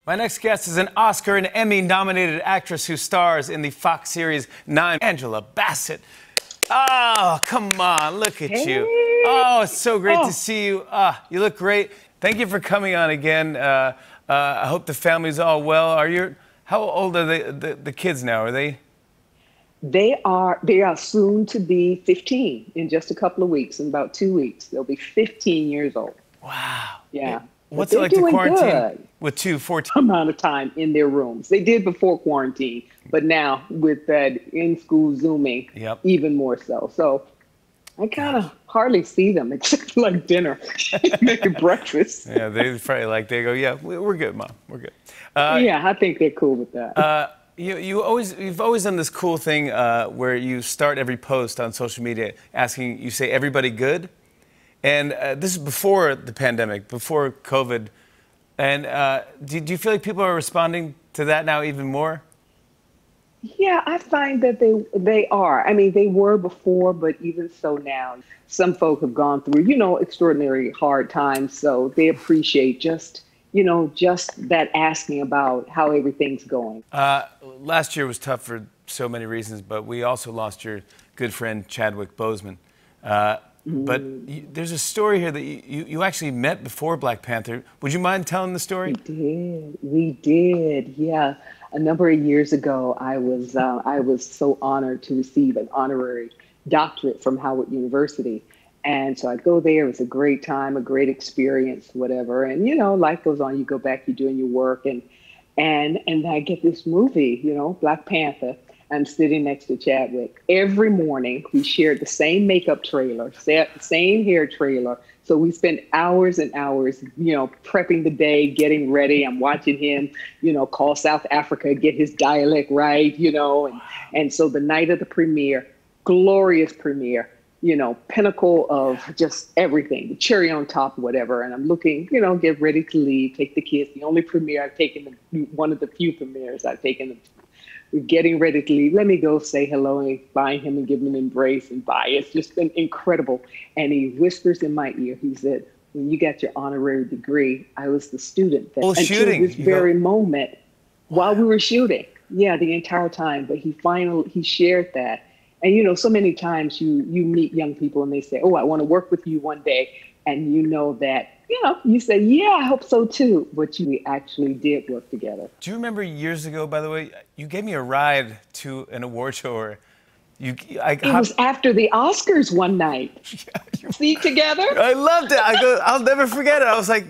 My next guest is an Oscar and Emmy-nominated actress who stars in the Fox series 9, Angela Bassett. Oh, come on, look at you. Oh, it's so great to see you. You look great. Thank you for coming on again. I hope the family's all well. How old are the kids now? Are they? They are soon to be 15 in just a couple of weeks. In about 2 weeks, they'll be 15 years old. Wow. Yeah. What's it like to quarantine with 14 amount of time in their rooms? They did before quarantine, but now with that in-school Zooming, even more so. So I kind of hardly see them except like dinner, making breakfast. Yeah, they probably they go, yeah, we're good, Mom, we're good. Yeah, I think they're cool with that. You've always done this cool thing where you start every post on social media asking, you say, everybody good? And this is before the pandemic, before COVID. And do you feel like people are responding to that now even more? Yeah, I find that they are. I mean, they were before, but even so now, some folk have gone through, extraordinary hard times. So they appreciate just that asking about how everything's going. Last year was tough for so many reasons, but we also lost your good friend, Chadwick Boseman. But there's a story here that you actually met before Black Panther. Would you mind telling the story? We did, yeah. A number of years ago, I was so honored to receive an honorary doctorate from Howard University. And so I go there. It was a great time, a great experience, whatever. And, life goes on. You go back, you're doing your work. And I get this movie, Black Panther. I'm sitting next to Chadwick. Every morning, we shared the same makeup trailer, same hair trailer. So we spent hours and hours, prepping the day, getting ready. I'm watching him, call South Africa, get his dialect right, And so the night of the premiere, glorious premiere, pinnacle of just everything, the cherry on top, whatever. And I'm looking, get ready to leave, take the kids. The only premiere I've taken, one of the few premieres I've taken. We're getting ready to leave. Let me go say hello and find him and give him an embrace and bye. It's just been incredible. And he whispers in my ear, he said, when you got your honorary degree, I was the student that until this very moment while we were shooting. Yeah, the entire time. But he shared that. And, so many times you meet young people and they say, oh, I want to work with you one day. And that, you say, yeah, I hope so too. But we actually did work together. Do you remember years ago, by the way, you gave me a ride to an award show where it was after the Oscars one night. See, together? I loved it. I'll never forget it. I was like,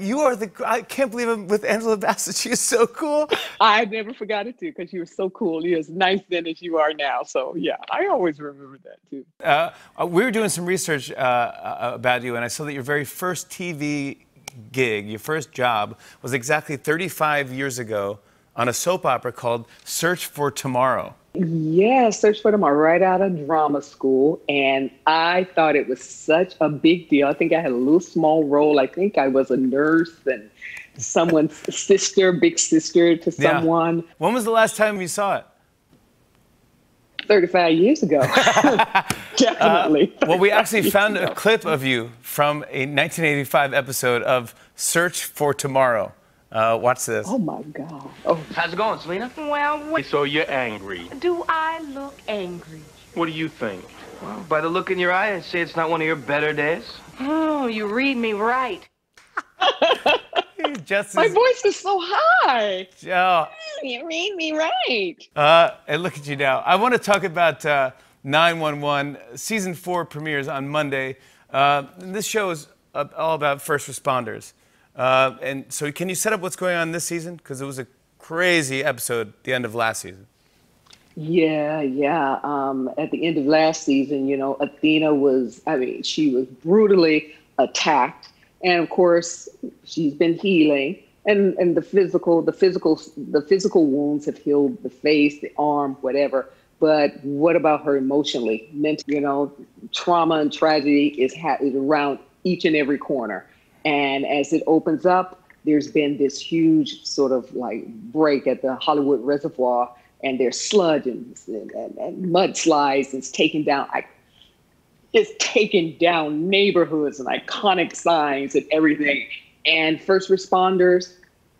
I can't believe I'm with Angela Bassett. She is so cool. I never forgot it too, because you were so cool. You're as nice then as you are now. So yeah, I always remember that too. We were doing some research about you, and I saw that your very first TV gig, your first job, was exactly 35 years ago on a soap opera called Search for Tomorrow. Yeah, Search for Tomorrow, right out of drama school. And I thought it was such a big deal. I think I had a little small role. I think I was a nurse and someone's sister, big sister to someone. When was the last time you saw it? 35 years ago. Definitely. Well, we actually found a clip of you from a 1985 episode of Search for Tomorrow. Watch this. Oh, my God. Oh. How's it going, Selena? Well, So you're angry. do I look angry? What do you think? Well, by the look in your eye, I'd say it's not one of your better days. Oh, you read me right. My voice is so high. Oh. You read me right. And look at you now. I want to talk about 911. Season 4 premieres on Monday. This show is all about first responders. And so can you set up what's going on this season? Because it was a crazy episode at the end of last season. Yeah. At the end of last season, Athena she was brutally attacked. And of course, she's been healing. And the physical wounds have healed the face, the arm, whatever. But what about her emotionally? Trauma and tragedy is around each and every corner. And as it opens up, there's been this huge sort of break at the Hollywood Reservoir, and there's sludge and mudslides. It's taking down neighborhoods and iconic signs and everything. And first responders,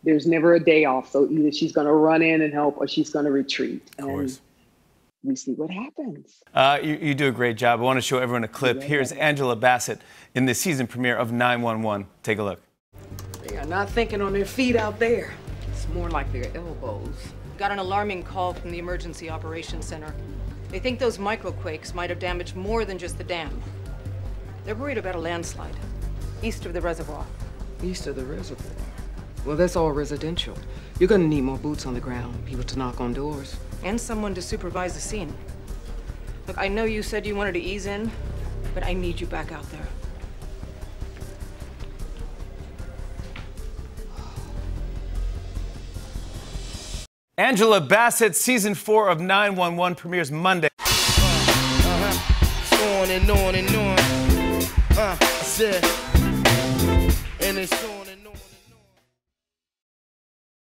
there's never a day off. So either she's going to run in and help or she's going to retreat. Of course. And we see what happens. You do a great job. I want to show everyone a clip. Here's Angela Bassett in the season premiere of 911. Take a look. They are not thinking on their feet out there. It's more like their elbows. Got an alarming call from the Emergency Operations Center. They think those microquakes might have damaged more than just the dam. They're worried about a landslide east of the reservoir. East of the reservoir. Well, that's all residential. You're gonna need more boots on the ground, people to knock on doors. And someone to supervise the scene. Look, I know you said you wanted to ease in, but I need you back out there. Angela Bassett, season 4 of 911 premieres Monday. On and on and on. And it's on.